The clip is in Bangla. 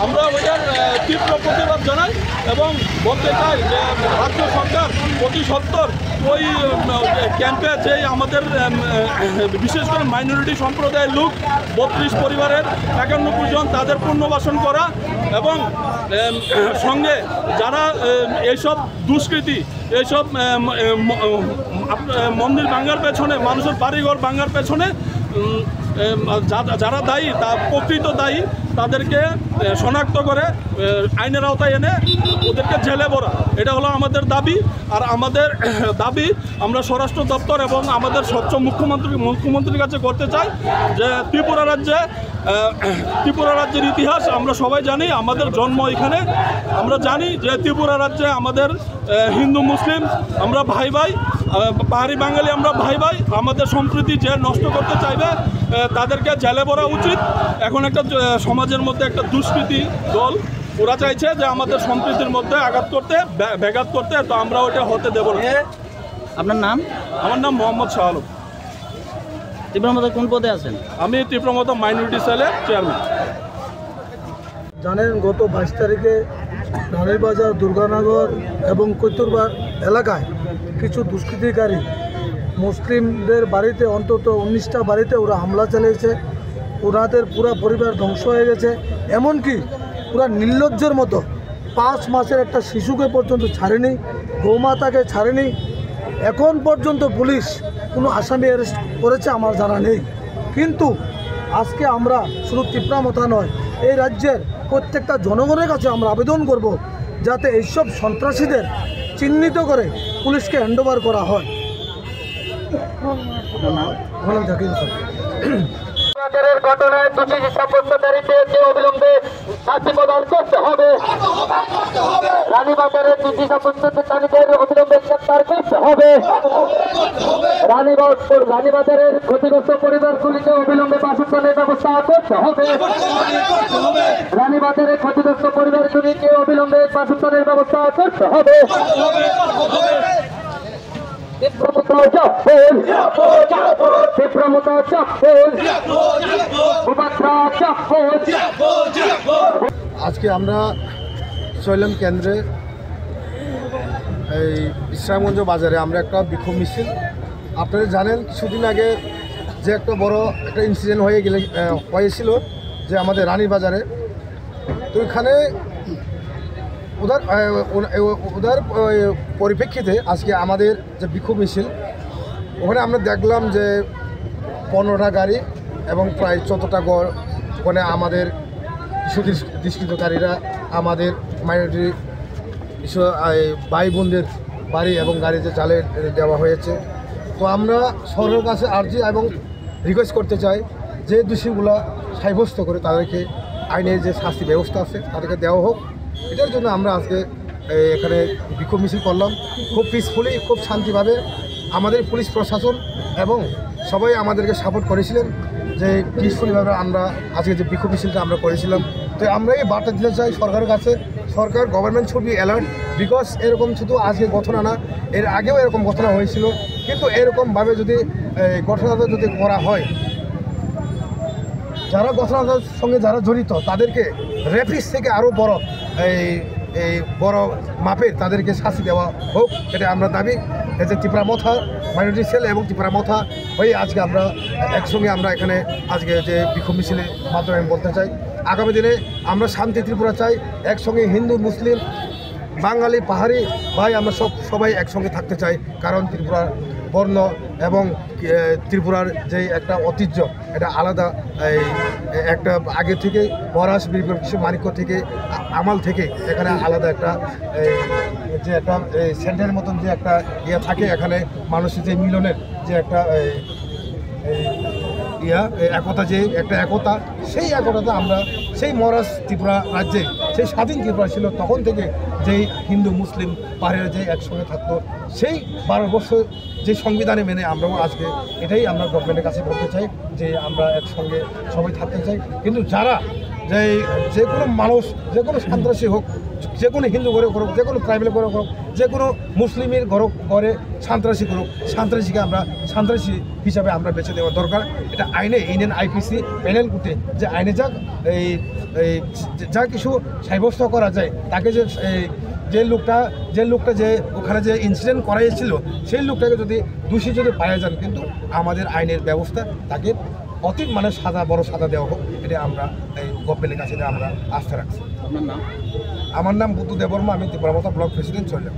আমরা ওইটার তীব্র প্রতিবাদ জানাই এবং বলতে চাই যে রাজ্য সরকার প্রতি সত্তর ওই ক্যাম্পে যেই আমাদের বিশেষ করে মাইনরিটি সম্প্রদায়ের লোক 32 পরিবারের 91 জন তাদের পুনর্বাসন করা এবং সঙ্গে যারা এইসব দুষ্কৃতী এইসব মন্দির ভাঙার পেছনে মানুষের বাড়িঘর ভাঙার পেছনে যারা দায়ী তা প্রকৃত দায়ী তাদেরকে শনাক্ত করে আইনের আওতায় এনে ওদেরকে জেলে ভরা, এটা হলো আমাদের দাবি। আর আমাদের দাবি আমরা স্বরাষ্ট্র দপ্তর এবং আমাদের স্বচ্ছ মুখ্যমন্ত্রীর কাছে করতে চাই যে ত্রিপুরা রাজ্যের ইতিহাস আমরা সবাই জানি, আমাদের জন্ম এখানে, আমরা জানি যে ত্রিপুরা রাজ্যে আমাদের হিন্দু মুসলিম আমরা ভাই ভাই, পাহাড়ি বাঙালি আমরা ভাই ভাই, আমাদের সম্প্রীতি যে নষ্ট করতে চাইবে তাদেরকে জেলে ভরা উচিত। এখন একটা সমাজের মধ্যে একটা দুষ্কৃতী দল ওরা চাইছে যে আমাদের সম্প্রীতির মধ্যে ব্যাঘাত করতে, তো আমরা ওটা হতে দেব না। আপনার নাম? আমার নাম মোহাম্মদ শাহ আলম। তীব্রমতা কোন পদে আছেন? আমি তীব্রমতা মাইনরিটি সেলের চেয়ারম্যান। জানেন গত 22 তারিখে রানীরবাজার, দুর্গানগর এবং কৈতুরবাগ এলাকায় কিছু দুষ্কৃতিকারী মুসলিমদের বাড়িতে অন্তত 19টা বাড়িতে ওরা হামলা চালিয়েছে। ওনাদের পুরা পরিবার ধ্বংস হয়ে গেছে। এমনকি পুরা নির্লজ্জের মতো 5 মাসের একটা শিশুকে পর্যন্ত ছাড়েনি, গৌমাতাকে ছাড়েনি। এখন পর্যন্ত পুলিশ কোনো আসামি অ্যারেস্ট করেছে আমার জানা নেই। কিন্তু আজকে আমরা শুধু তীব্রমতা নয়, এই রাজ্যের প্রত্যেকটা জনগণের কাছে আমরা আবেদন করব যাতে এইসব সন্ত্রাসীদের চিহ্নিত করে পুলিশকে হ্যান্ডওভার করা হয়। ঘটনায় দুটি সাব্যস্তকারীকে অবিলম্বে শাস্তি প্রদান করতে হবে। রানীবাজারের দুটি সাব্যস্তকারীদের অবিলম্বে গ্রেফতার করতে হবে। রানীবাজারের ক্ষতিগ্রস্ত পরিবারগুলিকে অবিলম্বে বাসস্থানের ব্যবস্থা করতে হবে। রানীবাজারের ক্ষতিগ্রস্ত পরিবারগুলিকে অবিলম্বে বাসস্থানের ব্যবস্থা করতে হবে। আজকে আমরা চৈলাম কেন্দ্রে এই বিশ্রামগঞ্জ বাজারে আমরা একটা বিক্ষোভ মিছিল, আপনারা জানেন কিছুদিন আগে যে একটা বড় একটা ইনসিডেন্ট হয়েছিল যে আমাদের রানীর বাজারে, তো এখানে ওদের পরিপ্রেক্ষিতে আজকে আমাদের যে বিক্ষোভ মিছিল, ওখানে আমরা দেখলাম যে 15টা গাড়ি এবং প্রায় 14টা গড়, ওখানে আমাদের কিছু দুষ্কৃতকারীরা আমাদের মাইনরিটি ভাই বোনদের বাড়ি এবং গাড়িতে চালে দেওয়া হয়েছে। তো আমরা সরকারের কাছে আর্জি এবং রিকোয়েস্ট করতে চাই যে দোষীগুলা সাব্যস্ত করে তাদেরকে আইনের যে শাস্তি ব্যবস্থা আছে তাদেরকে দেওয়া হোক। এটার জন্য আমরা আজকে এখানে বিক্ষোভ মিছিল করলাম খুব পিসফুলি, খুব শান্তিভাবে। আমাদের পুলিশ প্রশাসন এবং সবাই আমাদেরকে সাপোর্ট করেছিলেন যে পিসফুলিভাবে আমরা আজকে যে বিক্ষোভ মিছিলটা আমরা করেছিলাম। তো আমরা এই বার্তা দিতে চাই সরকারের কাছে, সরকার government should be alert, because এরকম শুধু আজকে ঘটনা না, এর আগেও এরকম ঘটনা হয়েছিল। কিন্তু এরকমভাবে যদি ঘটনাটা যদি করা হয়, যারা ঘটনাটার সঙ্গে যারা জড়িত তাদেরকে রেপিস থেকে আরও বড় এই বড় মাপের তাদেরকে শাস্তি দেওয়া হোক, এটা আমরা দাবি। এই যে তীব্রমতা মাইনরিটি সেল এবং তীব্রমতা হয়ে আজকে আমরা একসঙ্গে আমরা এখানে আজকে যে বিক্ষোভ মিছিলের মাধ্যমে আমি বলতে চাই, আগামী দিনে আমরা শান্তি ত্রিপুরা চাই, একসঙ্গে হিন্দু মুসলিম বাঙালি পাহাড়ি ভাই আমরা সবাই একসঙ্গে থাকতে চাই। কারণ ত্রিপুরার বর্ণ এবং ত্রিপুরার যে একটা ঐতিহ্য এটা আলাদা, একটা আগে থেকে মহারাজ বীরবিক্রম মাণিক্য থেকে আমাল থেকে এখানে আলাদা একটা যে একটা সেন্টারের মতন যে একটা ইয়ে থাকে, এখানে মানুষের যে মিলনের যে একটা একতা, যে একটা একতা, সেই একতাতে আমরা সেই মহারাজ ত্রিপুরা রাজ্যে সেই স্বাধীন ত্রিপুরা ছিল তখন থেকে যেই হিন্দু মুসলিম পাহাড়ের যে একসঙ্গে থাকতো, সেই 12 বছর যে সংবিধানে মেনে আমরাও আজকে এটাই আমরা গভর্নমেন্টের কাছে বলতে চাই যে আমরা একসঙ্গে সবাই থাকতে চাই। কিন্তু যারা যে কোনো মানুষ, যে কোনো সন্ত্রাসী হোক, যে কোনো হিন্দু ঘরে করুক, যে কোনো ট্রাইবেল ঘরে করুক, যে কোনো মুসলিমের ঘরে সন্ত্রাসী করুক, সন্ত্রাসীকে আমরা সন্ত্রাসী হিসাবে আমরা বেছে দেওয়া দরকার। এটা আইনে ইন্ডিয়ান আইপিসি প্যানেল করতে যে আইনে যা কিছু সাব্যস্ত করা যায়, তাকে যে লোকটা যে ওখানে যে ইনসিডেন্ট করাইছিল সেই লোকটাকে যদি দোষী যদি পাওয়া যান, কিন্তু আমাদের আইনের ব্যবস্থা তাকে অতি সাজা, বড় সাজা দেওয়া হোক, এটা আমরা এই গভর্নমেন্টের কাছে আমরা আস্থা রাখছি। আপনার নাম? আমার নাম বুদ্ধ দেববর্মা, আমি ত্রিপুরামতা ব্লক প্রেসিডেন্ট চললাম।